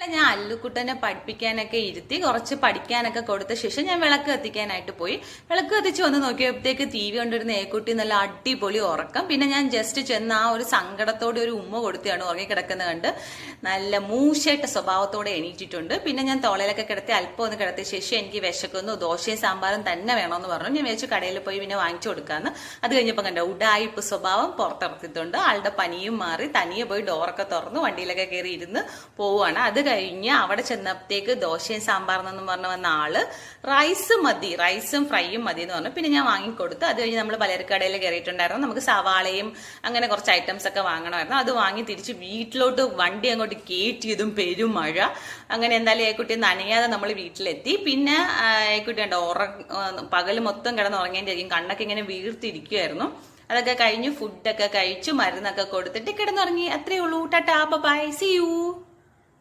ഞാൻ അല്ലുക്കുട്ടനെ പഠിപ്പിക്കാനൊക്കെ ഇരുത്തി കുറച്ച് പഠിക്കാനൊക്കെ കൊടുത്ത ശേഷം ഞാൻ വിളക്ക് കത്തിക്കാനായിട്ട് പോയി. വിളക്ക് കത്തിച്ച് വന്ന് നോക്കിയപ്പോഴത്തേക്ക് ടി വി കൊണ്ടിരുന്ന ഏക്കുട്ടി നല്ല അടിപൊളി ഉറക്കം. പിന്നെ ഞാൻ ജസ്റ്റ് ചെന്ന് ആ ഒരു സങ്കടത്തോടെ ഒരു ഉമ്മ കൊടുത്തിയാണ് ഉറങ്ങിക്കിടക്കുന്നത് കണ്ട് നല്ല മൂശേട്ട സ്വഭാവത്തോടെ എണീറ്റിട്ടുണ്ട്. പിന്നെ ഞാൻ തോളയിലൊക്കെ കിടത്തി അല്പം ഒന്ന് കിടത്തിയ ശേഷം എനിക്ക് വിശക്കുന്നു, ദോശയും സാമ്പാറും തന്നെ വേണമെന്ന് പറഞ്ഞു. ഞാൻ വെച്ച് കടയിൽ പോയി പിന്നെ വാങ്ങിച്ചു കൊടുക്കാന്ന്. അത് കഴിഞ്ഞപ്പോൾ കണ്ട ഉഡായിപ്പ് സ്വഭാവം പുറത്തിറക്കിയിട്ടുണ്ട്. ആളുടെ പനിയും മാറി തനിയെ പോയി ഡോറൊക്കെ തുറന്ന് വണ്ടിയിലൊക്കെ കയറി ഇരുന്ന് പോവുകയാണ്. അത് കഴിഞ്ഞ് അവിടെ ചെന്നപ്പോഴത്തേക്ക് ദോശയും സാമ്പാറെന്നും പറഞ്ഞു വന്ന ആള് റൈസും ഫ്രൈയും മതി എന്ന് പറഞ്ഞു. പിന്നെ ഞാൻ വാങ്ങിക്കൊടുത്തു. അത് കഴിഞ്ഞ് നമ്മൾ പലചരക്കടയിൽ കയറിയിട്ടുണ്ടായിരുന്നു. നമുക്ക് സവാളയും അങ്ങനെ കുറച്ച് ഐറ്റംസ് ഒക്കെ വാങ്ങണമായിരുന്നു. അത് വാങ്ങി തിരിച്ച് വീട്ടിലോട്ട് വണ്ടി അങ്ങോട്ട് കയറ്റിയതും പെരുമഴ. അങ്ങനെ എന്തായാലും ഏക്കുട്ടി നനയാതെ നമ്മൾ വീട്ടിലെത്തി. പിന്നെ ഏക്കുട്ടി ഉണ്ടോ പകല് മൊത്തം കിടന്നുറങ്ങേണ്ടിയിരിക്കും, കണ്ണൊക്കെ ഇങ്ങനെ വീർത്തിരിക്കുമായിരുന്നു. അതൊക്കെ കഴിഞ്ഞ് ഫുഡൊക്കെ കഴിച്ചു മരുന്നൊക്കെ കൊടുത്തിട്ട് കിടന്നുറങ്ങി. അത്രേ ഉള്ളൂ. Tata bye, see U.